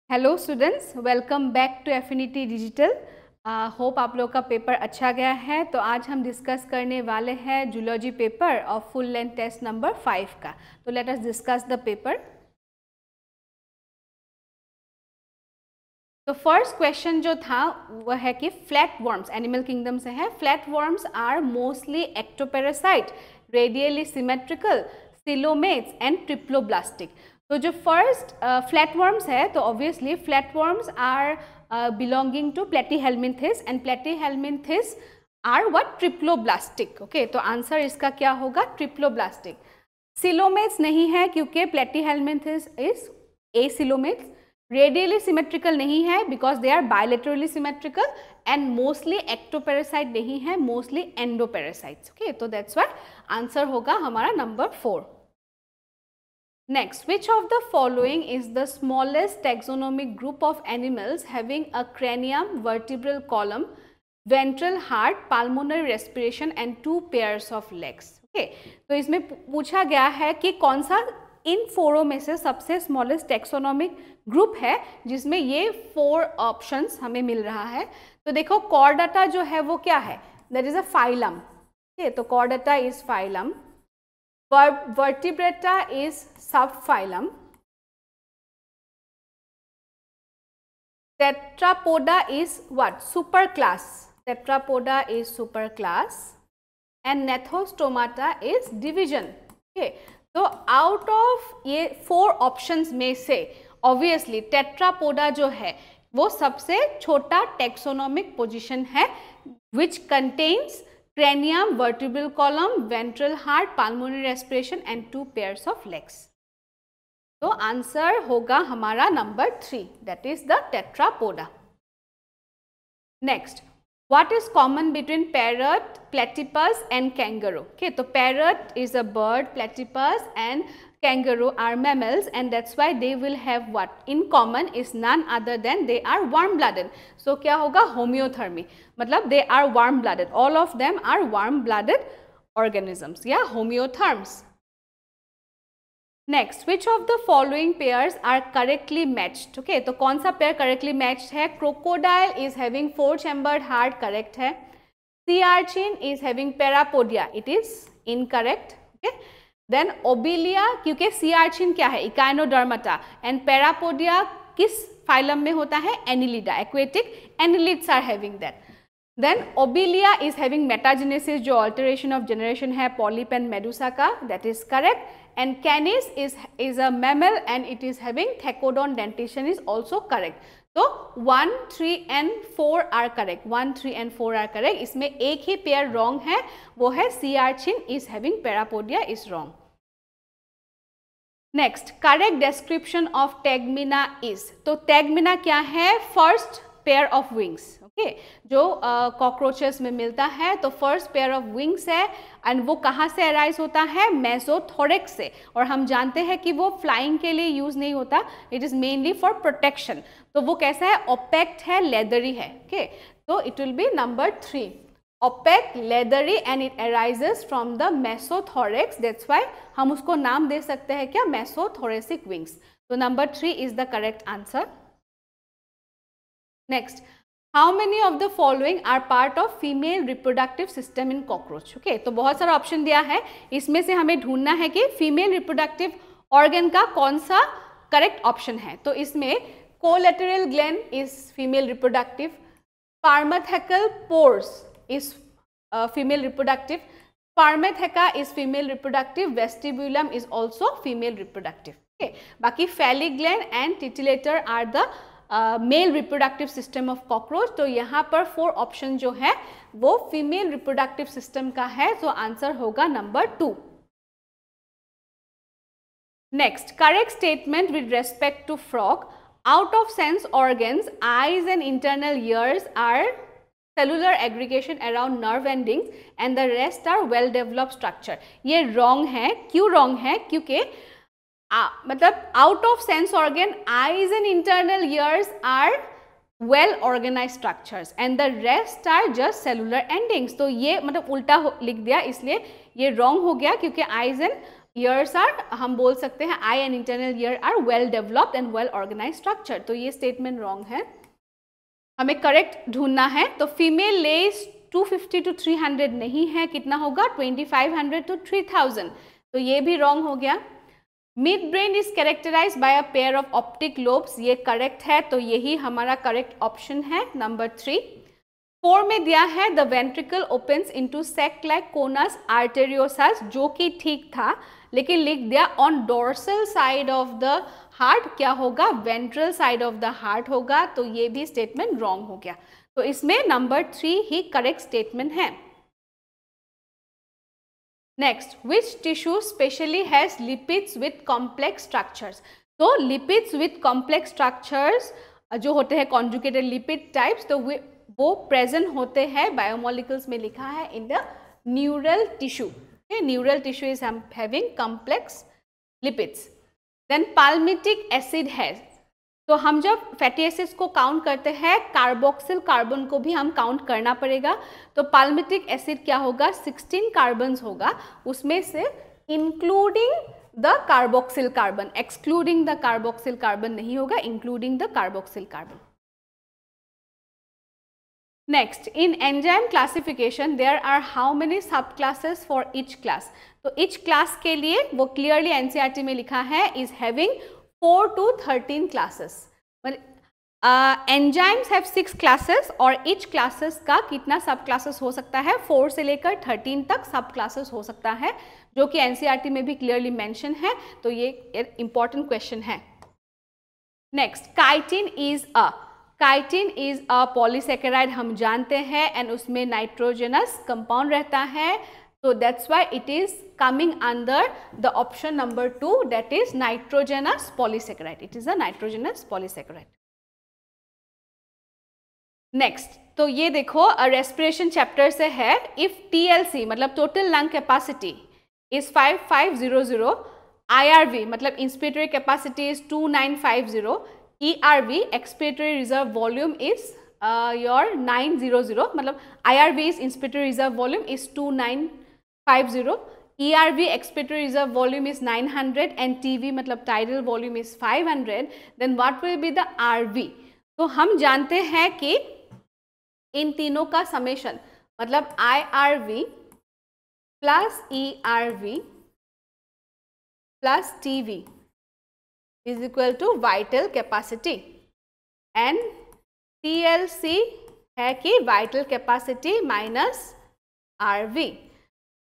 Hello students, welcome back to Affinity Digital. Hope आप लोग का पेपर अच्छा गया है। तो आज हम डिस्कस करने वाले हैं जूलॉजी पेपर और फुल लेंथ टेस्ट नंबर 5 का। तो let us discuss the paper. तो फर्स्ट क्वेश्चन जो था वह है कि फ्लैट वर्म्स एनिमल किंगडम से है। Flat worms are mostly ectoparasite, radially symmetrical, coelomates and triploblastic. तो जो फर्स्ट फ्लैट वर्म्स है, तो obviously flat worms are belonging to platyhelminthes and platyhelminthes are what triploblastic. Okay, तो आंसर इसका क्या होगा? ट्रिप्लोब्लास्टिक। सिलोमेट्स नहीं है क्योंकि platyhelminthes is acoelomates. Radially symmetrical नहीं है because they are bilaterally symmetrical, and mostly ectoparasite नहीं है, मोस्टली एंडोपैरासाइट्स। ओके, तो दैट्स व्हाई आंसर होगा हमारा number 4। Next, which of the following is the smallest taxonomic group of animals having a cranium, vertebral column, ventral heart, pulmonary respiration and 2 pairs of legs? Okay, तो इसमें पूछा गया है कि कौन सा इन 4 में से सबसे स्मॉलेस्ट टैक्सोनॉमिक ग्रुप है जिसमें ये 4 ऑप्शंस हमें मिल रहा है। तो देखो, कॉर्डाटा जो है वो क्या है? That is a phylum. Okay, तो chordata is phylum, vertebrata is subphylum, tetrapoda is what? Superclass. Tetrapoda is superclass and Gnathostomata is division. Okay, तो आउट ऑफ ये 4 ऑप्शंस में से ऑब्वियसली टेट्रापोडा जो है वो सबसे छोटा टेक्सोनोमिक पोजीशन है, which contains cranium, vertebral column, ventral heart, pulmonary respiration and 2 pairs of legs. तो आंसर होगा हमारा number 3, that is the tetrapoda. Next, what is common between parrot, platypus and kangaroo? Okay, तो parrot is a bird, platypus and kangaroo are mammals, and that's why they will have what in common is none other than they are warm blooded. So क्या होगा? homeothermy, मतलब they are warm blooded, all of them are warm blooded organisms, yeah, homeotherms. Next, which of the following pairs are correctly matched? Okay, तो कौन सा pair correctly matched है? crocodile is having 4 chambered heart, correct है। sea urchin is having parapodia, it is incorrect. Okay, then Obelia, क्योंकि sea urchin क्या है? Echinodermata, and parapodia किस phylum में होता है? Annelida, aquatic annelids are having that. Then Obelia is having metagenesis, जो alteration of generation है polyp and medusa का, that is correct. And Canis is a mammal and it is having thecodont dentition, is also correct. तो 1, 3 and 4 are correct, 1, 3 and 4 are correct. इसमें एक ही pair wrong है, वो है sea urchin is having parapodia, is wrong. Next, correct description of tegmina is, तो tegmina क्या है? First pair of wings. Okay, जो कॉकरोचेस में मिलता है, तो फर्स्ट पेयर ऑफ विंग्स है, एंड वो कहाँ से अराइज होता है? मेसोथोरेक्स से, और हम जानते हैं कि वो फ्लाइंग के लिए यूज नहीं होता, it is mainly for protection. तो वो कैसा है? ओपेक्ट है, लेदरी है। ओके, तो it will B number 3, opaque, leathery and it arises from the mesothorax, that's why हम उसको नाम दे सकते हैं क्या? mesothoracic wings. तो number 3 is the correct answer. Next, how many of the following are part of female reproductive system in cockroach? Okay, तो बहुत सारा ऑप्शन दिया है, इसमें से हमें ढूंढना है कि फीमेल रिप्रोडक्टिव ऑर्गन का कौन सा करेक्ट ऑप्शन है। तो इसमें collateral gland is female reproductive, spermathecal pores is female reproductive, Spermatheca is female reproductive, vestibulum is also female reproductive. Okay, बाकी phallic gland and titillator are the male reproductive system of cockroach. तो यहाँ पर 4 option जो है वो female reproductive system का है, तो आंसर होगा number 2. Next, correct statement with respect to frog. Out of sense organs, eyes and internal ears are cellular aggregation around nerve endings and the rest are well developed structure. ये wrong है। क्यों wrong है? क्योंकि मतलब out of sense organ, eyes and internal ears are well organized structures and the rest are just cellular endings. तो ये मतलब उल्टा लिख दिया, इसलिए ये wrong हो गया, क्योंकि eyes and ईयर्स आर, हम बोल सकते हैं eye and internal ear are well developed and well organise structure. तो ये स्टेटमेंट रॉन्ग है, हमें करेक्ट ढूंढना है। तो फीमेल लेस 250 to 300 नहीं है, कितना होगा 2500 to 3000, तो ये भी रॉन्ग हो गया। Mid brain is characterize by a pair of optic lobes, ये करेक्ट है, तो यही हमारा करेक्ट ऑप्शन है नंबर 3। 4 में दिया है the ventricle opens into sac like conus arteriosus, जो कि ठीक था, लेकिन लिख दिया on dorsal side of the heart, क्या होगा ventral side of the heart होगा, तो ये भी स्टेटमेंट रॉन्ग हो गया। तो इसमें नंबर 3 ही करेक्ट स्टेटमेंट है। Next, which tissue specially has lipids with complex structures. तो लिपिड्स विथ कॉम्प्लेक्स स्ट्रक्चर्स जो होते हैं कॉन्जुगेटेड लिपिड टाइप्स, तो वो प्रेजेंट होते हैं, बायोमोलिकुल्स में लिखा है in the neural tissue. Neural tissue is having complex lipids. Then palmitic acid है, तो हम जब फैटी एसिड्स को काउंट करते हैं कार्बोक्सिल कार्बन को भी हम काउंट करना पड़ेगा। तो पाल्मिटिक एसिड क्या होगा 16 कार्बन्स होगा, उसमें से including the carboxyl carbon, excluding the carboxyl carbon नहीं होगा, including the carboxyl carbon. Next, in enzyme classification there are how many sub classes for each class. तो ईच क्लास के लिए वो क्लियरली एनसीईआरटी में लिखा है is having 4 to 13 classes. Enzymes have 6 classes और ईच क्लासेस का कितना सब क्लासेस हो सकता है, 4 से लेकर 13 तक सब क्लासेस हो सकता है, जो कि एनसीईआरटी में भी क्लियरली मेंशन है, तो ये इंपॉर्टेंट क्वेश्चन है। Next, chitin is a polysaccharide, हम जानते हैं, एंड उसमें नाइट्रोजनस कंपाउंड रहता है, so that's why it is coming under the option number 2, that is nitrogenous polysaccharide. It is a nitrogenous polysaccharide. Next, तो ये देखो रेस्पिरेशन चैप्टर से है। इफ TLC मतलब total lung capacity is 5500, IRV मतलब inspiratory capacity is 2950, ERV expiratory reserve volume is your 900, मतलब IRV is inspiratory reserve volume is 2950, ERV expiratory reserve volume is 900 and TV मतलब tidal volume is 500, then what will be the RV? तो हम जानते हैं कि इन तीनों का summation मतलब IRV plus ERV plus TV is equal to vital capacity, and TLC है कि vital capacity minus RV।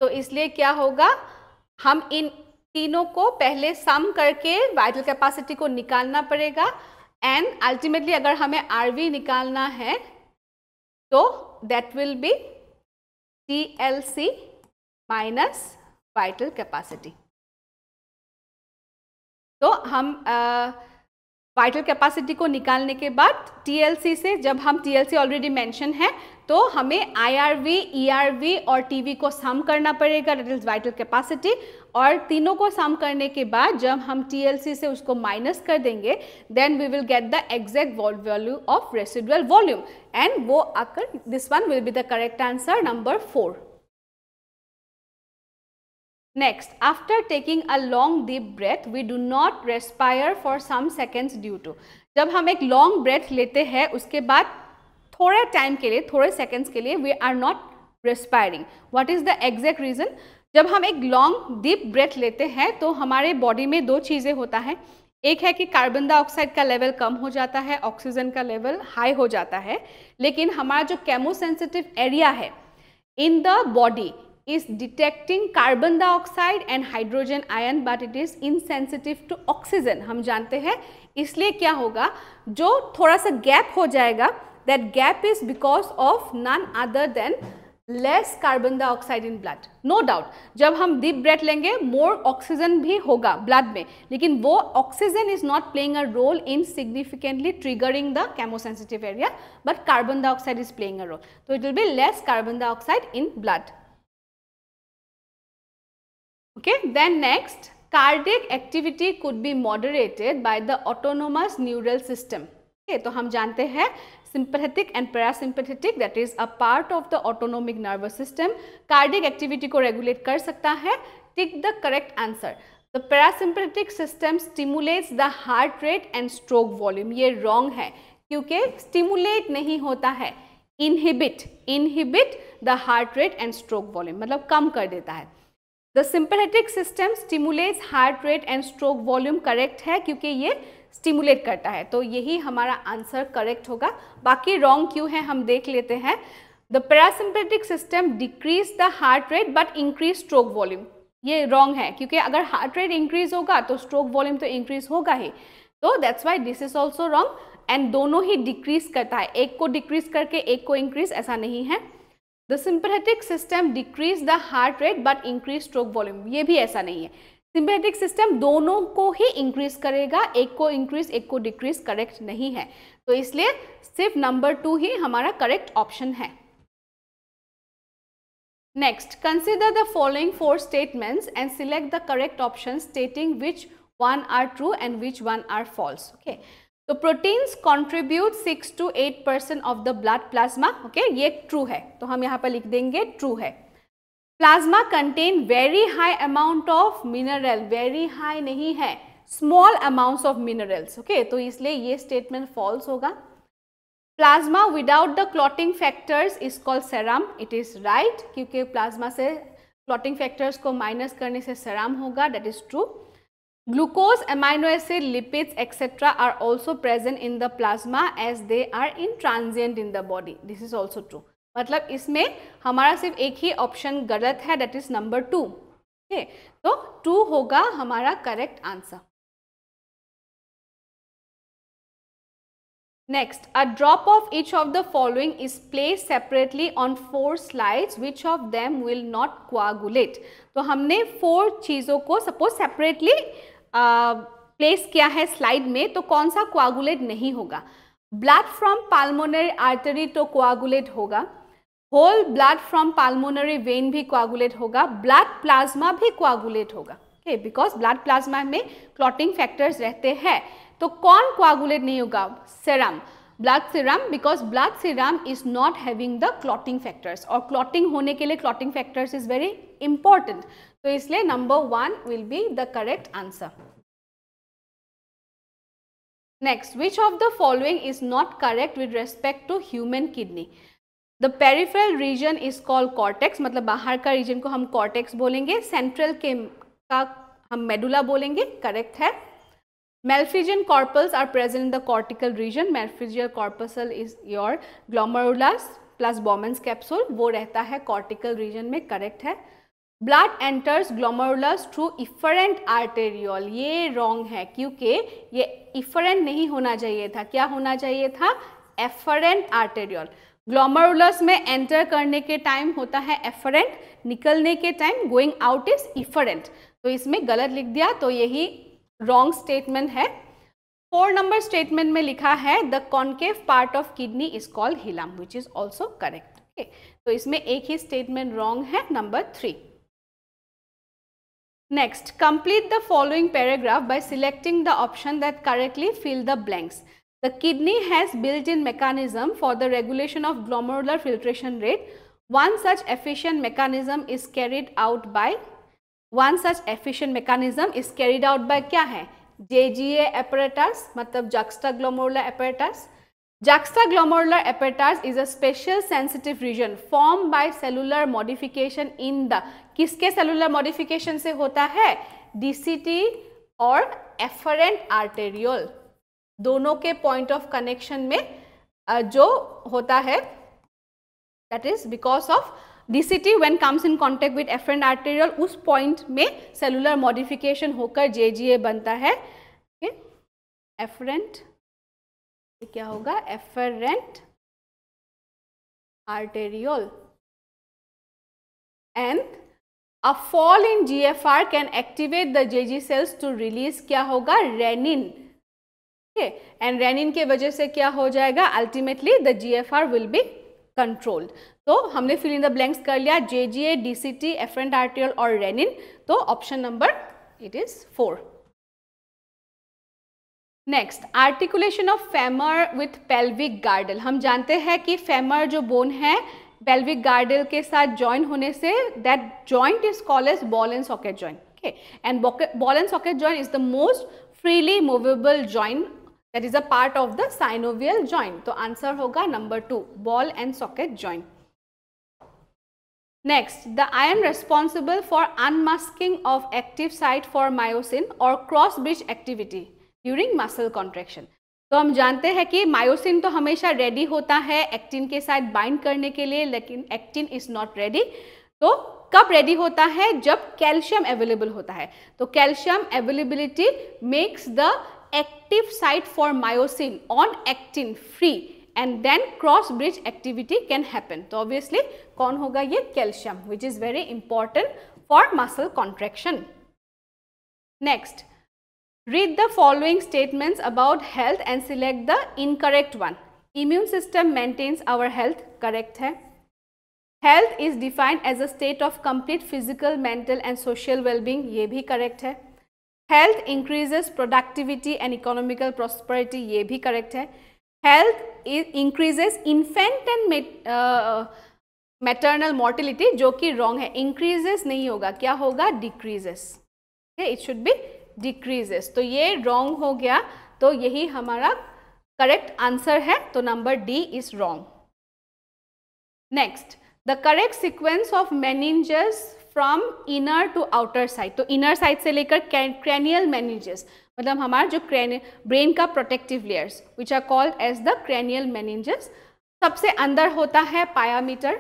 तो इसलिए क्या होगा, हम इन तीनों को पहले सम करके वाइटल कैपेसिटी को निकालना पड़ेगा, एंड अल्टीमेटली अगर हमें आरवी निकालना है तो that will be TLC minus vital capacity. तो हम वाइटल कैपेसिटी को निकालने के बाद TLC से, जब हम TLC ऑलरेडी मेंशन है, तो हमें IRV, ERV और TV को सम करना पड़ेगा, दैट इज वाइटल कैपेसिटी, और तीनों को सम करने के बाद जब हम TLC से उसको माइनस कर देंगे, then we will get the exact value of residual volume, and वो आकर this one will be the correct answer number 4। Next, after taking a long deep breath, we do not respire for some seconds due to। जब हम एक long breath लेते हैं उसके बाद थोड़े टाइम के लिए, थोड़े सेकंड्स के लिए, we are not respiring. What is the exact reason? जब हम एक लॉन्ग डीप ब्रेथ लेते हैं तो हमारे बॉडी में दो चीज़ें होता है। एक है कि कार्बन डाइऑक्साइड का लेवल कम हो जाता है, ऑक्सीजन का लेवल हाई हो जाता है, लेकिन हमारा जो केमोसेंसिटिव एरिया है in the body is detecting carbon dioxide and hydrogen ion but it is insensitive to oxygen, हम जानते हैं। इसलिए क्या होगा, जो थोड़ा सा गैप हो जाएगा, that gap is because of none other than less carbon dioxide in blood, no doubt। जब हम deep breath लेंगे more oxygen भी होगा blood में, लेकिन वो oxygen is not playing a role in significantly triggering the chemosensitive area, but carbon dioxide is playing a role, so it will be less carbon dioxide in blood। Okay, then next, cardiac activity could be moderated by the autonomous neural system। Okay, तो हम जानते हैं sympathetic and parasympathetic, that is a part of the autonomic nervous system, cardiac activity को regulate कर सकता है tick the correct answer. The parasympathetic system stimulates the heart rate and stroke volume. ये wrong है क्योंकि स्टिमुलेट नहीं होता है, inhibit the heart rate and stroke volume, मतलब कम कर देता है। The sympathetic system stimulates heart rate and stroke volume, correct है क्योंकि ये स्टिमुलेट करता है, तो यही हमारा आंसर करेक्ट होगा। बाकी रॉन्ग क्यों है हम देख लेते हैं। The parasympathetic system decrease the heart rate but increase stroke volume, ये रॉन्ग है क्योंकि अगर हार्ट रेट इंक्रीज होगा तो स्ट्रोक वॉल्यूम तो इंक्रीज होगा ही, तो that's why this is also wrong. And दोनों ही डिक्रीज करता है, एक को डिक्रीज करके एक को इंक्रीज, ऐसा नहीं है। The sympathetic system decrease the heart rate but increase stroke volume, ये भी ऐसा नहीं है। सिंपैथेटिक सिस्टम दोनों को ही इंक्रीज करेगा, एक को इंक्रीज एक को डिक्रीज करेक्ट नहीं है, तो इसलिए सिर्फ नंबर 2 ही हमारा करेक्ट ऑप्शन है। Next, consider the following 4 statements and select the correct option stating which one are true and which one are false. Okay, तो proteins contribute 6 to 8% of the blood plasma. Okay, ये true है, तो हम यहाँ पर लिख देंगे ट्रू है। Plasma contain very high amount of mineral, very high नहीं है, small amounts of minerals. Okay, तो इसलिए ये स्टेटमेंट फॉल्स होगा। Plasma without the clotting factors is called serum, it is right क्योंकि प्लाज्मा से क्लॉटिंग फैक्टर्स को माइनस करने से सेरम होगा, that is true. Glucose, amino acid, lipids, etc. are also present in the plasma as they are in transient in the body. This is also true. मतलब इसमें हमारा सिर्फ एक ही ऑप्शन गलत है, that is number 2. Okay, तो 2 होगा हमारा correct answer. Next, a drop of each of the following is placed separately on 4 slides. Which of them will not coagulate? तो हमने 4 चीज़ों को सपोज सेपरेटली प्लेस किया है स्लाइड में, तो कौन सा कोआगुलेट नहीं होगा? ब्लड फ्रॉम पाल्मोनरी आर्टरी तो कोआगुलेट होगा, होल ब्लड फ्रॉम पाल्मोनरी वेन भी कोआगुलेट होगा, ब्लड प्लाज्मा भी कोआगुलेट होगा। ओके, बिकॉज ब्लड प्लाज्मा में क्लॉटिंग फैक्टर्स रहते हैं, तो कौन कोआगुलेट नहीं होगा? Serum, blood serum, because blood serum is not having the clotting factors, और क्लॉटिंग होने के लिए clotting factors is very important, तो इसलिए number 1 will be the correct answer. Next, which of the following is not correct with respect to human kidney? The peripheral region is called cortex, मतलब बाहर का reason को हम cortex बोलेंगे, central के का हम मेडुला बोलेंगे, करेक्ट है। Malpighian corpus are present in the cortical region. Malpighian corpuscle is your glomerulus plus Bowman's capsule, वो रहता है cortical region में, करेक्ट है। Blood enters glomerulus through efferent arteriole, ये wrong है क्योंकि ये efferent नहीं होना चाहिए था, क्या होना चाहिए था? efferent arteriole। ग्लोमेरुलस में एंटर करने के टाइम होता है efferent, निकलने के time going out is efferent, तो इसमें गलत लिख दिया, तो यही रॉन्ग स्टेटमेंट है। 4 नंबर स्टेटमेंट में लिखा है the concave part of kidney is called hilum, which is also correct. Okay, तो इसमें एक ही स्टेटमेंट रॉन्ग है, number 3। Next, complete the following paragraph by selecting the option that correctly fill the blanks. The kidney has built in mechanism for the regulation of glomerular filtration rate. One such efficient mechanism is carried out by One such efficient mechanism is carried out by क्या है? JGA apparatus, मतलब juxtaglomerular apparatus. Juxtaglomerular apparatus is a special sensitive region formed by cellular modification in the, किसके cellular modification से होता है? DCT और efferent arteriole, दोनों के point of connection में जो होता है, that is because of DCT when comes in contact with efferent arteriole, उस पॉइंट में सेलुलर मॉडिफिकेशन होकर JGA बनता है। efferent क्या होगा? efferent arteriole, and a fall in GFR can activate the JG cells to release क्या होगा? renin, and renin के वजह से क्या हो जाएगा? ultimately the GFR will be controlled। तो हमने फिल इन द ब्लैंक्स कर लिया, JGA, DCT, efferent arteriole और renin, तो option number it is 4। Next, articulation of famer with pelvic गार्डल। हम जानते हैं कि फेमर जो बोन है pelvic girdle के साथ join होने से that joint is called as ball and socket joint. Okay, and ball and socket joint is the most freely movable joint that is a part of the synovial joint. तो answer होगा number 2, ball and socket joint. Next, the ion responsible for unmasking of active site for myosin or cross bridge activity during muscle contraction. तो हम जानते हैं कि myosin तो हमेशा ready होता है एक्टिन के साथ बाइंड करने के लिए, लेकिन एक्टिन इज नॉट रेडी. तो कब रेडी होता है? जब कैल्शियम अवेलेबल होता है. तो calcium availability makes the active site for myosin on actin free and then cross bridge activity can happen. तो obviously कौन होगा ये? Calcium, which is very important for muscle contraction. Next, read the following statements about health and select the incorrect one. Immune system maintains our health, correct है. Health is defined as a state of complete physical, mental and social well-being, ये भी correct है. Health increases productivity and economical prosperity, ये भी correct है. Health increases infant and maternal mortality, जो कि wrong है. Increases नहीं होगा, क्या होगा? Decreases. Okay, it should be decreases. तो ये wrong हो गया, तो यही हमारा correct answer है. तो number D is wrong. Next, the correct sequence of meninges from inner to outer side. तो inner side से लेकर cranial meninges, मतलब हमारा जो ब्रेन का protective layers which are called as the cranial meninges. सबसे अंदर होता है पायामीटर,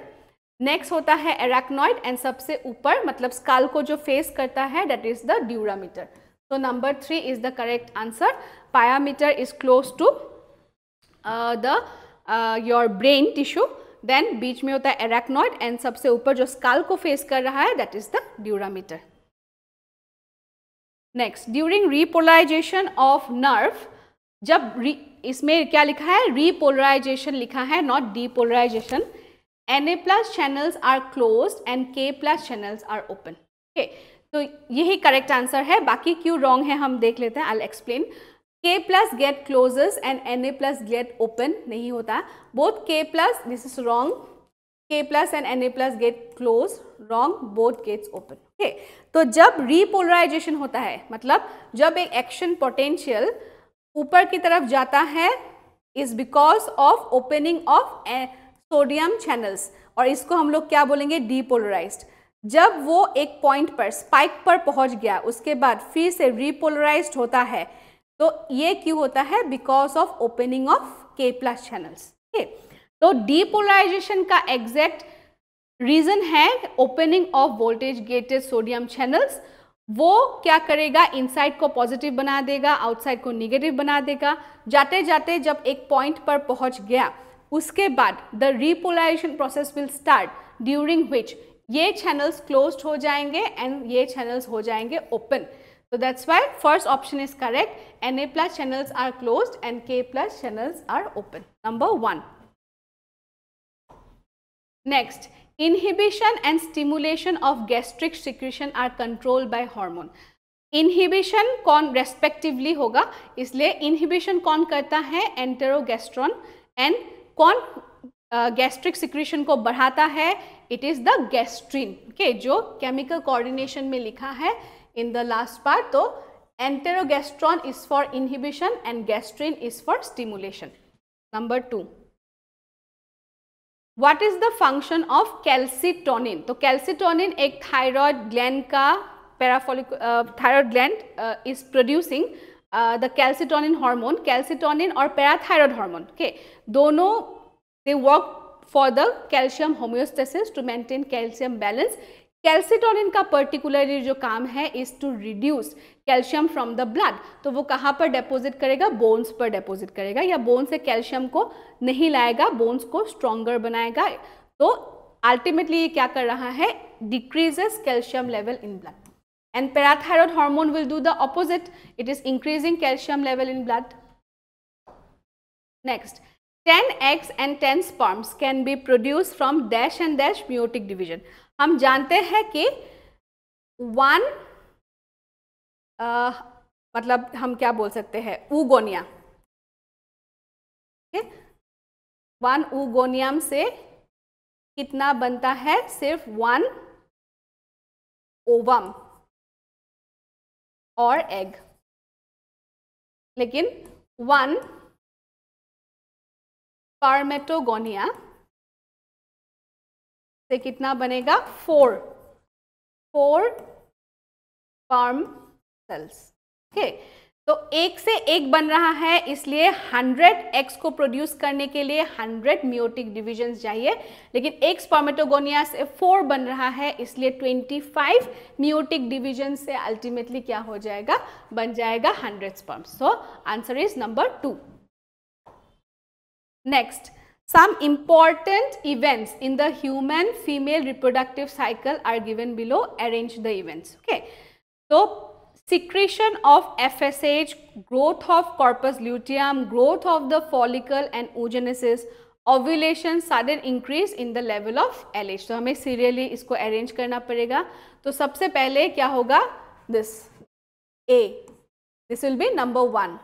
नेक्स्ट होता है एराक्नॉइड एंड सबसे ऊपर मतलब स्कल को जो फेस करता है दैट इज द ड्यूरामीटर. तो number 3 is the correct answer. Pia mater is close to the your brain tissue, then बीच में होता है एराक्नॉइड एंड सबसे ऊपर जो स्कल को फेस कर रहा है that is the dura mater. Next, during repolarization of nerve, जब इसमें क्या लिखा है? रीपोलराइजेशन लिखा है, not depolarization. Na+ channels are closed and K+ channels are open. Okay, तो यही करेक्ट आंसर है. बाकी क्यों रॉन्ग है हम देख लेते हैं. I will explain. K+ gate closes and Na+ gate open नहीं होता. Both K+, this is wrong. K+ and Na+ gate close, wrong. Both gates open. Okay, तो जब रीपोलराइजेशन होता है मतलब जब एक एक्शन पोटेंशियल ऊपर की तरफ जाता है is because of opening of sodium channels, और इसको हम लोग क्या बोलेंगे? डीपोलराइज्ड. जब वो एक पॉइंट पर स्पाइक पर पहुंच गया उसके बाद फिर से रीपोलराइज्ड होता है, तो ये क्यों होता है? Because of opening of K+ channels. तो डीपोलराइजेशन का एग्जैक्ट रीजन है opening of voltage gated sodium channels. वो क्या करेगा? इनसाइड को पॉजिटिव बना देगा, आउटसाइड को नेगेटिव बना देगा. जाते जाते जब एक पॉइंट पर पहुंच गया उसके बाद the repolarisation process will start, during which ये चैनल्स क्लोज्ड हो जाएंगे एंड ये चैनल्स हो जाएंगे open. So that's why first option is correct. Na+ channels are closed and K+ channels are open. Number 1. Next, inhibition and stimulation of gastric secretion are controlled by hormone. Inhibition कौन respectively होगा, इसलिए inhibition कौन करता है? एंटेरोगेस्ट्रॉन. And कौन gastric secretion को बढ़ाता है? It is the gastrin. Okay, जो केमिकल कोऑर्डिनेशन में लिखा है in the last part. तो enterogastron is for inhibition and gastrin is for stimulation. Number 2. What is the function of calcitonin? तो calcitonin एक thyroid gland का thyroid gland is producing the calcitonin hormone. Calcitonin और parathyroid hormone, okay, दोनों they work for the calcium homeostasis to maintain calcium balance. Calcitonin का particularly जो काम है is to reduce calcium from the blood. तो वो कहाँ पर डेपोजिट करेगा? बोन्स पर डेपोजिट करेगा, या बोन से कैल्शियम को नहीं लाएगा, बोन्स को स्ट्रॉन्गर बनाएगा. तो अल्टीमेटली ये क्या कर रहा है? Decreases calcium level in blood. And parathyroid hormone will do the opposite, it is increasing calcium level in blood. Next, 10 eggs and 10 sperms can be produced from dash and dash meiotic division. हम जानते हैं कि 1 मतलब हम क्या बोल सकते हैं? ऊगोनिया. 1 ऊगोनियम से कितना बनता है? सिर्फ 1 ओवम और एग, लेकिन 1 स्पर्मेटोगोनिया से कितना बनेगा? 4 स्पर्म सेल्स। ओके, तो एक से एक बन रहा है, इसलिए 100 एग्स को प्रोड्यूस करने के लिए 100 मियोटिक डिविजन्स चाहिए, लेकिन एक स्पर्मेटोगोनिया से 4 बन रहा है, इसलिए 25 मियोटिक डिविजन से अल्टीमेटली क्या हो जाएगा? बन जाएगा 100 sperms. So answer is number 2। Next, some important events in the human female reproductive cycle are given below. Arrange the events. Okay, so secretion of FSH, growth of corpus luteum, growth of the follicle and oogenesis, ovulation, sudden increase in the level of LH. तो हमें serially इसको arrange करना पड़ेगा। तो सबसे पहले क्या होगा? This A, this will be number 1,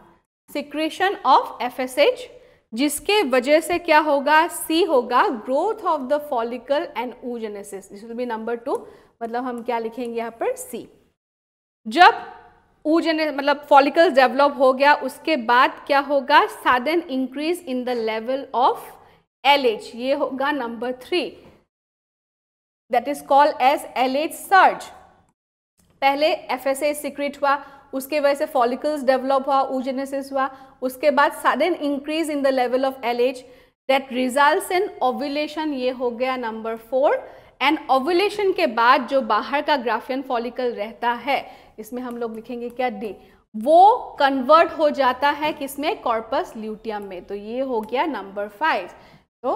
secretion of FSH, जिसके वजह से क्या होगा? सी होगा growth of the follicle and oogenesis, this will be number 2। मतलब हम क्या लिखेंगे यहाँ पर? सी। जब oogenesis मतलब फॉलिकल्स डेवलप हो गया, उसके बाद क्या होगा? Sudden increase in the level of LH, ये होगा number 3, that is called as LH surge. पहले FSH सीक्रेट हुआ, उसके वजह से फॉलिकल्स डेवलप हुआ, oogenesis हुआ, उसके बाद sudden increase in the level of LH that results in ovulation, ये हो गया नंबर 4। एंड ओव्यूलेशन के बाद जो बाहर का ग्राफियन फॉलिकल रहता है, इसमें हम लोग लिखेंगे क्या? D, वो कन्वर्ट हो जाता है किसमें? कॉर्पस ल्यूटियम में। तो ये हो गया नंबर 5। तो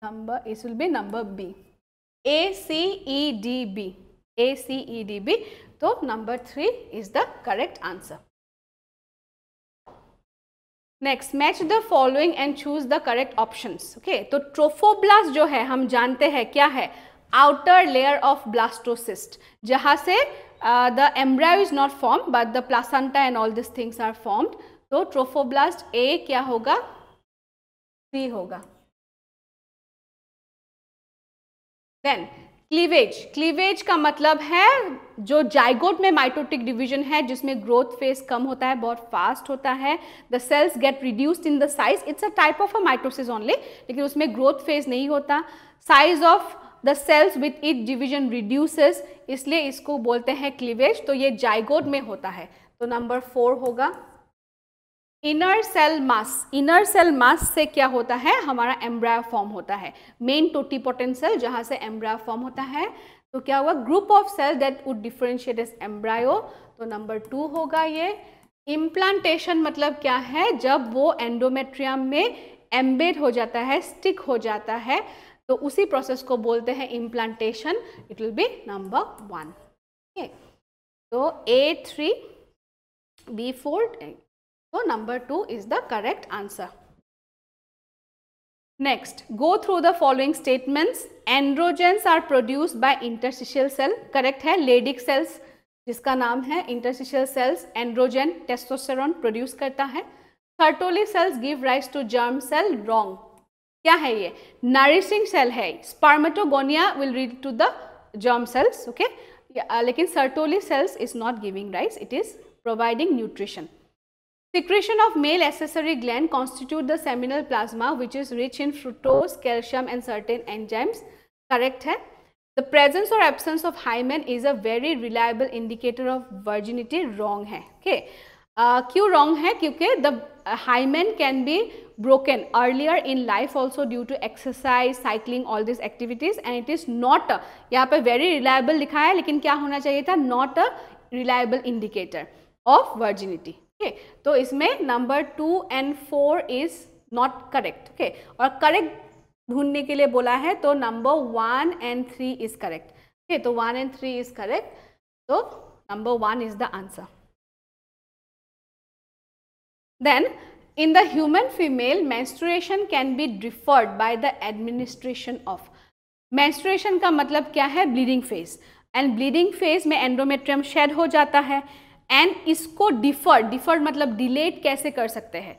नंबर इस will be number B, ACEDB, ACEDB। तो number 3 is the correct answer. Next, match the following and choose the correct options. Okay, तो ट्रोफोब्लास्ट जो है हम जानते हैं क्या है? आउटर लेयर ऑफ ब्लास्टोसिस्ट, जहां से the embryo is not form but the placenta and all this things are formed. तो ट्रोफोब्लास्ट ए क्या होगा? सी होगा। देन क्लीवेज, क्लीवेज का मतलब है जो जाइगोट में माइटोटिक डिवीजन है, जिसमें ग्रोथ फेज कम होता है, बहुत फास्ट होता है, the cells get reduced in the size, it's a type of a mitosis only, लेकिन उसमें ग्रोथ फेज नहीं होता। Size of the cells with each division reduces, इसलिए इसको बोलते हैं क्लीवेज। तो ये जाइगोट में होता है, तो नंबर 4 होगा। Inner cell mass, inner cell mass से क्या होता है? हमारा एम्ब्रायो फॉर्म होता है, मेन टोटीपोटेंट सेल जहां से एम्ब्रायो फॉर्म होता है। तो क्या हुआ? Group of cell that would differentiate as embryo, तो नंबर 2 होगा ये। इम्प्लांटेशन मतलब क्या है? जब वो एंडोमेट्रियम में एम्बेड हो जाता है, स्टिक हो जाता है, तो उसी प्रोसेस को बोलते हैं implantation. It will B number 1। तो A3, B4, so number 2 is the correct answer. Next, go through the following statements. Androgens are produced by interstitial cell. Correct है? Leydig cells जिसका नाम है interstitial cells, androgen testosterone produce करता है. Sertoli cells give rise to germ cell. Wrong. क्या है ये? Nourishing cell है. Spermatogonia will lead to the germ cells. Okay? लेकिन Sertoli cells is not giving rise. It is providing nutrition. Secretion of male accessory gland constitute the seminal plasma, which is rich in fructose, calcium and certain enzymes. Correct है? The presence or absence of hymen is a very reliable indicator of virginity. Wrong है. Okay? क्यों wrong है? क्योंकि the hymen can be broken earlier in life also due to exercise, cycling, all these activities, and it is not यहाँ पे very reliable लिखा है, लेकिन क्या होना चाहिए था? Not a reliable indicator of virginity. Okay, तो इसमें नंबर 2 and 4 is not correct. Okay, और करेक्ट ढूंढने के लिए बोला है, तो number 1 and 3 is correct. Okay, तो 1 and 3 इज करेक्ट, तो number 1 is the answer. Then in the human female menstruation can be deferred by the administration of. menstruation का मतलब क्या है? Bleeding phase. And bleeding phase में endometrium shed हो जाता है, एंड इसको डिफर्ड मतलब डिलेड कैसे कर सकते हैं?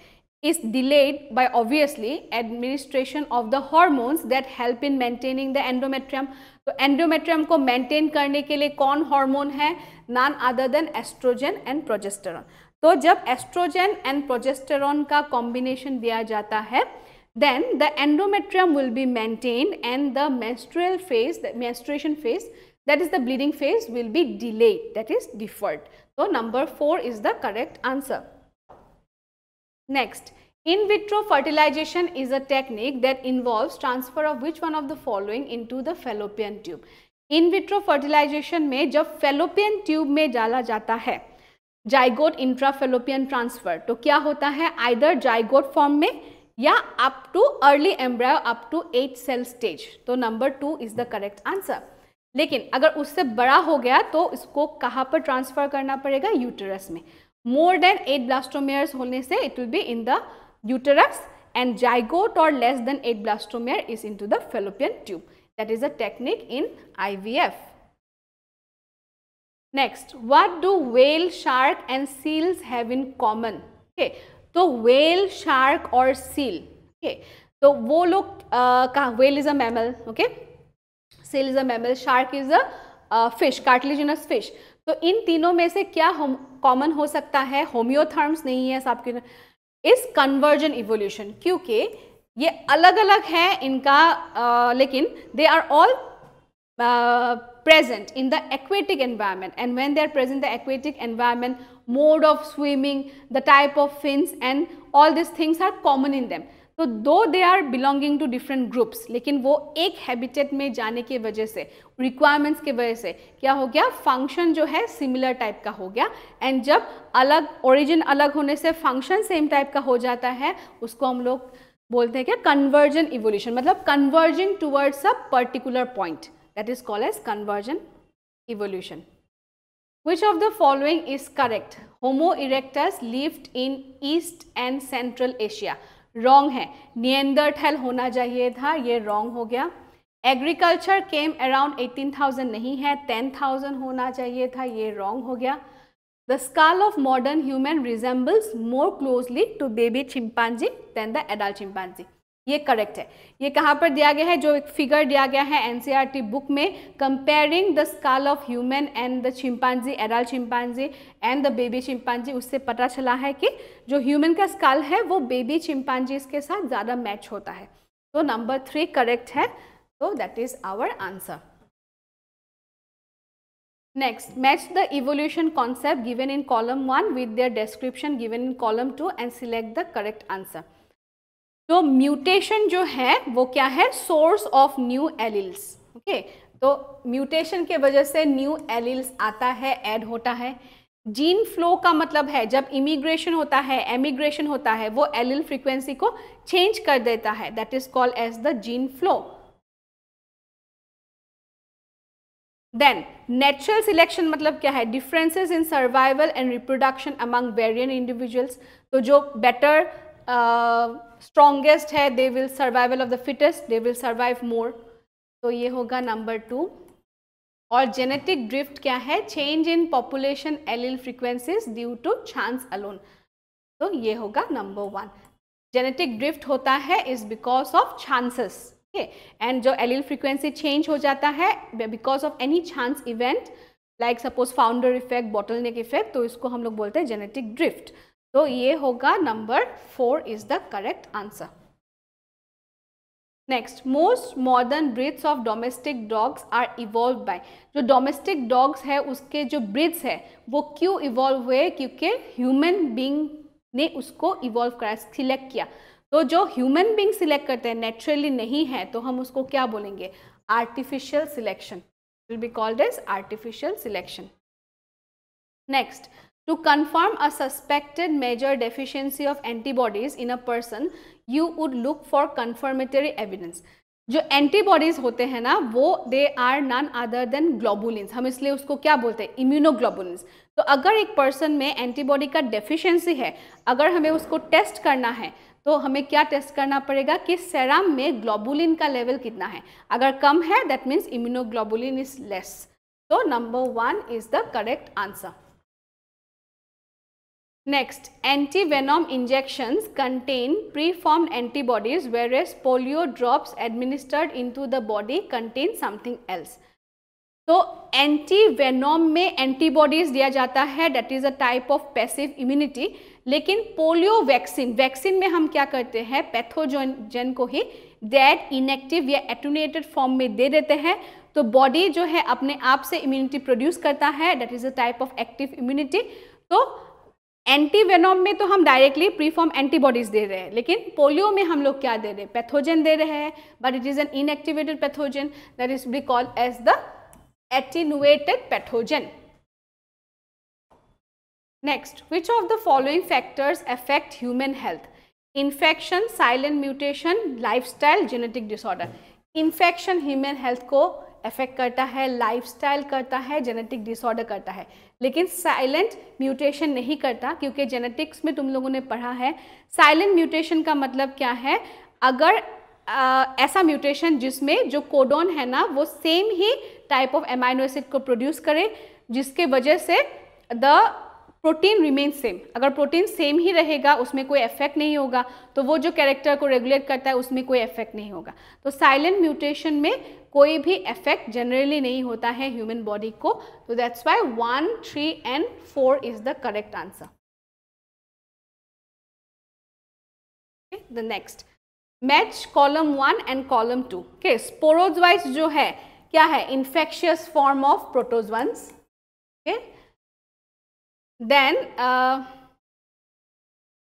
is delayed by obviously administration of the hormones that help in maintaining the endometrium. तो endometrium को maintain करने के लिए कौन हार्मोन है? None other than estrogen and progesterone. तो जब एस्ट्रोजन एंड प्रोजेस्टेरॉन का कॉम्बिनेशन दिया जाता है, then the endometrium will be maintained and the menstrual phase, the menstruation phase, that is the bleeding phase, will be delayed, that is deferred. So number 4 is the correct answer. Next, in vitro fertilization is a technique that involves transfer of which one of the following into the fallopian tube. In vitro fertilization में जब fallopian tube में डाला जाता है zygote intrafallopian transfer, तो क्या होता है? आइदर जाइगोट फॉर्म में या up to early embryo up to 8 cell stage. तो number 2 is the correct answer. लेकिन अगर उससे बड़ा हो गया तो इसको कहाँ पर ट्रांसफर करना पड़ेगा? यूटेरस में. मोर देन 8 ब्लास्टोमेयर्स होने से it will be in the uterus and zygote और less than 8 blastomere is into the fallopian tube. That is a technique in IVF. Next, what do whale, shark and seals have in common? Okay, तो whale, shark और seal, okay, तो वो लोग कहाँ? Whale is a mammal, okay, seal is a mammal, shark is a fish, cartilaginous fish. तो इन तीनों में से क्या कॉमन हो सकता है? होम्योथर्म्स नहीं है सबके, इस कन्वर्जन इवोल्यूशन, क्योंकि ये अलग अलग है इनका, लेकिन they are all present in the aquatic environment, and when they are present in the aquatic environment, mode of swimming, the type of fins and all these things are common in them. तो though they are belonging to different groups, लेकिन वो एक habitat में जाने की वजह से, requirements की वजह से क्या हो गया? function जो है similar type का हो गया, and जब अलग origin अलग होने से function same type का हो जाता है, उसको हम लोग बोलते हैं क्या? convergent evolution, मतलब converging towards a particular point. That is called as convergent evolution. Which of the following is correct? Homo erectus lived in East and Central Asia. Wrong है. Neanderthal होना चाहिए था, ये wrong हो गया. Agriculture came around 18,000 नहीं है, 10,000 होना चाहिए था, ये wrong हो गया. The skull of modern human resembles more closely to baby chimpanzee than the adult chimpanzee. ये करेक्ट है. ये कहाँ पर दिया गया है? जो एक फिगर दिया गया है NCERT बुक में, comparing the skull of human and the chimpanzee, adult chimpanzee and the baby chimpanzee, उससे पता चला है कि जो ह्यूमन का स्कल है वो बेबी चिंपांजी के साथ ज़्यादा मैच होता है. तो नंबर 3 करेक्ट है. तो that is our answer. Next, match the evolution concept given in column 1 with their description given in column 2 and select the correct answer. तो म्यूटेशन जो है वो क्या है? Source of new alleles. Okay, तो mutation के वजह से न्यू एलिल्स आता है, ऐड होता है. जीन फ्लो का मतलब है जब इमिग्रेशन होता है, एमिग्रेशन होता है, वो एलिल फ्रीक्वेंसी को चेंज कर देता है. That is called as the gene flow. Then natural selection मतलब क्या है? Differences in survival and reproduction among variant individuals. तो जो बेटर स्ट्रॉन्गेस्ट है, they will survival of the fittest, they will survive more. तो ये होगा नंबर 2. और जेनेटिक ड्रिफ्ट क्या है? Change in population allele frequencies due to chance alone. तो ये होगा नंबर 1. जेनेटिक ड्रिफ्ट होता है is because of chances. And जो एलिल फ्रीक्वेंसी चेंज हो जाता है because of any chance event, like suppose founder effect, bottleneck effect, तो इसको हम लोग बोलते हैं जेनेटिक ड्रिफ्ट. तो ये होगा number 4 is the correct answer. Next, most modern breeds of domestic dogs are evolve by. जो डोमेस्टिक डॉग्स है उसके जो ब्रीड्स है वो क्यों इवॉल्व हुए? क्योंकि ह्यूमन बींग ने उसको इवॉल्व करा, सिलेक्ट किया. तो जो ह्यूमन बींग सिलेक्ट करते हैं, नेचुरली नहीं है, तो हम उसको क्या बोलेंगे? Artificial selection. Will be called as artificial selection. Next, to confirm a suspected major deficiency of antibodies in a person, you would look for confirmatory evidence. जो एंटीबॉडीज होते हैं ना वो they are none other than globulins. हम इसलिए उसको क्या बोलते हैं? इम्यूनोग्लोबुलिन्स. तो अगर एक पर्सन में एंटीबॉडी का डेफिशिएंसी है, अगर हमें उसको टेस्ट करना है तो हमें क्या टेस्ट करना पड़ेगा कि सेरम में ग्लोबुलिन का लेवल कितना है. अगर कम है that means immunoglobulin is less. तो number 1 is the correct answer. Next, anti-venom injections contain preformed antibodies, whereas polio drops administered into the body contain something else. तो एंटी-वेनॉम में एंटीबॉडीज दिया जाता है, that is a type of passive immunity. लेकिन polio vaccine में हम क्या करते हैं, पैथोजन को ही डेड, इनएक्टिव या एटुनेटेड फॉर्म में दे देते हैं. तो बॉडी जो है अपने आप से इम्यूनिटी प्रोड्यूस करता है, that is a type of active immunity. तो एंटीवेनॉम में तो हम डायरेक्टली प्रीफॉर्म एंटीबॉडीज दे रहे हैं, लेकिन पोलियो में हम लोग क्या दे रहे हैं, पैथोजन दे रहे हैं, but it is an inactivated pathogen, that is be called as the attenuated pathogen. Next, which of the following factors affect human health? Infection, silent mutation, lifestyle, genetic disorder. Infection human health को affect करता है, lifestyle करता है, genetic disorder करता है, लेकिन silent mutation नहीं करता, क्योंकि genetics में तुम लोगों ने पढ़ा है silent mutation का मतलब क्या है. अगर ऐसा म्यूटेशन जिसमें जो कोडोन है ना वो same he type of amino acid को प्रोड्यूस करे, जिसके वजह से द प्रोटीन रिमेन सेम. अगर प्रोटीन सेम ही रहेगा, उसमें कोई इफेक्ट नहीं होगा, तो वो जो कैरेक्टर को रेगुलेट करता है उसमें कोई इफेक्ट नहीं होगा. तो साइलेंट म्यूटेशन में कोई भी इफेक्ट जनरली नहीं होता है ह्यूमन बॉडी को. तो that's why 1, 3 and 4 is the correct answer. The next, match column 1 and column 2. Okay, sporozoites जो है क्या है, infectious form of protozoans. Okay, then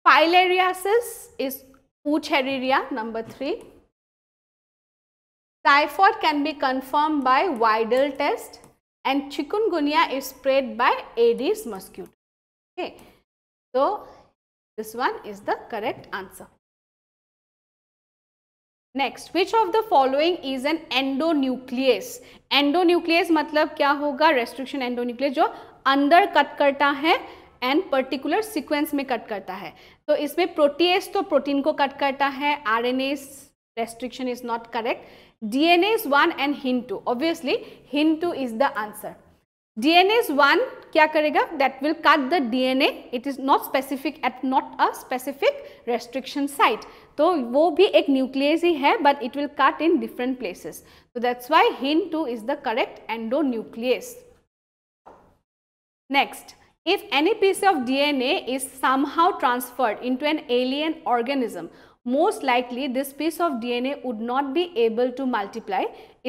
filariasis is Wuchereria, number 3. Typhoid can be confirmed by Widal test, and chikungunya is spread by Aedes mosquito. Okay, so this one is the correct answer. Next, which of the following is an endonuclease? Endonuclease मतलब क्या होगा, restriction endonuclease जो अंदर cut करता है and particular sequence में cut करता है. तो इसमें प्रोटीएस तो प्रोटीन को कट करता है, RNase restriction is not correct. DNase 1 and Hind 2, obviously Hind 2 is the answer. DNase 1 क्या करेगा, that will cut the DNA, it is not specific at not a specific restriction site. तो वो भी एक nuclease ही है, but it will cut in different places. तो that's why Hind 2 is the correct endonuclease. Next, if any piece of DNA is somehow transferred into an alien organism, most likely this piece of DNA would not be able to multiply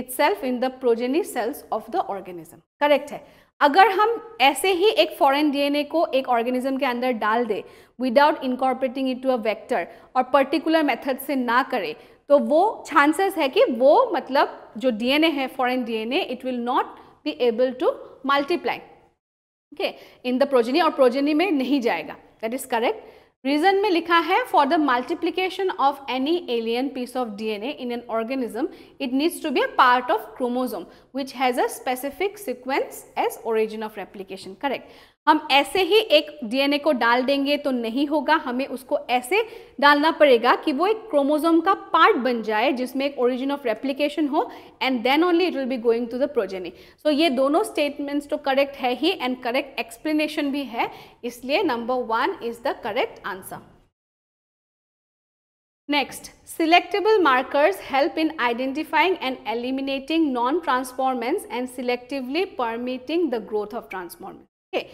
itself in the progeny cells of the organism. Correct है. अगर हम ऐसे ही एक foreign DNA को एक organism के अंदर डाल दे without incorporating it to a vector और पर्टिकुलर मेथड से ना करे, तो वो चांसेस है कि वो मतलब जो डीएनए है foreign DNA, it will not be able to multiply in the progeny, और प्रोजेनी में नहीं जाएगा. That is correct. रीजन में लिखा है for the multiplication of any alien piece of DNA in an organism it needs to be a part of chromosome which has a specific sequence as origin of replication. Correct. हम ऐसे ही एक DNA को डाल देंगे तो नहीं होगा, हमें उसको ऐसे डालना पड़ेगा कि वो एक क्रोमोसोम का पार्ट बन जाए जिसमें एक ओरिजिन ऑफ रेप्लिकेशन हो, and then only it will be going to the progeny. So ये दोनों स्टेटमेंट्स तो करेक्ट है ही एंड करेक्ट एक्सप्लेनेशन भी है, इसलिए number 1 is the correct answer. Next, selectable markers help in identifying and eliminating non-transformants and selectively permitting the growth of transformants. Okay,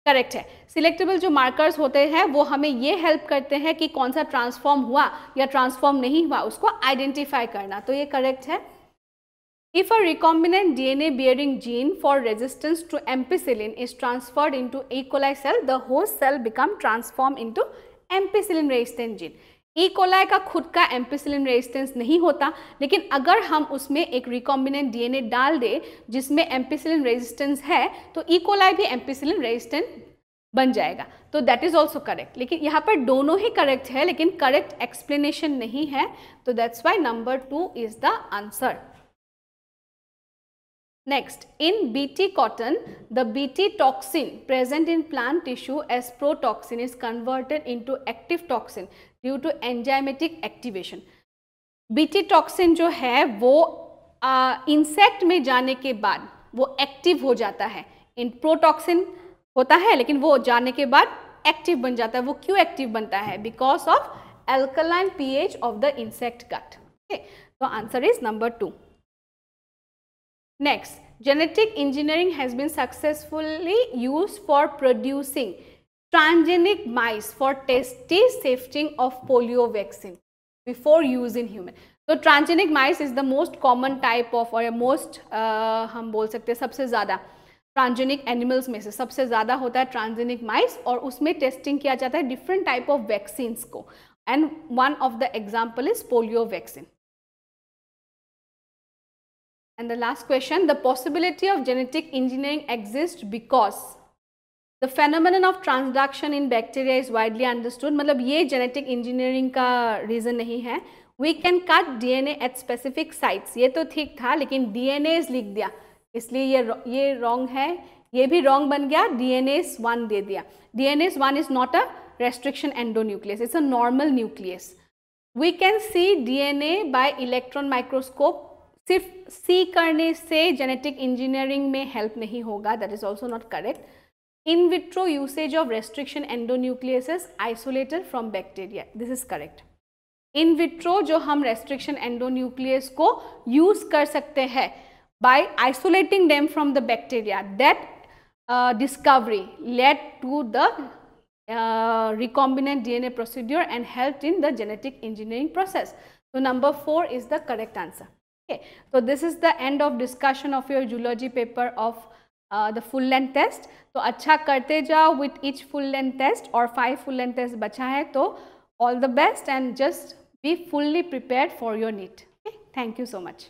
correct है. Selectable जो markers होते हैं वो हमें ये हेल्प करते हैं कि कौन सा ट्रांसफॉर्म हुआ या ट्रांसफॉर्म नहीं हुआ, उसको आइडेंटिफाई करना. तो ये करेक्ट है. If a recombinant DNA bearing gene for resistance to ampicillin is transferred into E. coli cell, the host cell become transformed into ampicillin resistant gene. E coli का खुद का एम्पिसिलिन रेजिस्टेंस नहीं होता, लेकिन अगर हम उसमें एक रिकॉम्बिनेंट डीएनए डाल दे जिसमें एम्पिसिलिन रेजिस्टेंस है, तो ई कोलाई भी एम्पिसिलिन रेजिस्टेंट बन जाएगा. तो दैट इज ऑल्सो करेक्ट. लेकिन यहाँ पर दोनों ही करेक्ट है, लेकिन करेक्ट एक्सप्लेनेशन नहीं है. तो that's why number 2 is the answer. Next, in BT cotton, the BT toxin present in plant tissue as protoxin is converted into active toxin due to enzymatic activation. BT toxin जो है वो insect में जाने के बाद वो active हो जाता है. इन प्रोटॉक्सिन होता है, लेकिन वो जाने के बाद एक्टिव बन जाता है. वो क्यों एक्टिव बनता है? Because of alkaline pH of the insect gut. Okay, so answer is number 2. Next, genetic engineering has been successfully used for producing transgenic mice for testy safety of polio vaccine before use in human. So transgenic mice is the most common type of or most हम बोल सकते हैं सबसे ज़्यादा transgenic animals में से सबसे ज़्यादा होता है ट्रांसजेनिक माइस, और उसमें टेस्टिंग किया जाता है डिफरेंट टाइप ऑफ वैक्सीन्स को, and one of the example is polio vaccine. And the last question, the possibility of genetic engineering exists because the phenomenon of transduction in bacteria is widely understood. मतलब ये genetic engineering का reason नहीं है. We can cut DNA at specific sites. ये तो ठीक था, लेकिन DNase लिख दिया, इसलिए ये wrong है. ये भी wrong बन गया, DNase 1 दे दिया. DNase 1 is not a restriction endonuclease. It's a normal nucleus. We can see DNA by electron microscope. सिर्फ सी करने से जेनेटिक इंजीनियरिंग में हेल्प नहीं होगा, that is also not correct. In vitro usage of restriction endonucleases isolated from bacteria, this is correct. In vitro जो हम restriction endonuclease को use कर सकते हैं by isolating them from the bacteria, that discovery led to the recombinant DNA procedure and helped in the genetic engineering process. So number 4 is the correct answer. Okay, so this is the end of discussion of your zoology paper of the full length test. तो अच्छा करते जाओ with each full length test, और 5 full length test बचा है, तो all the best and just be fully prepared for your NEET. Okay, thank you so much.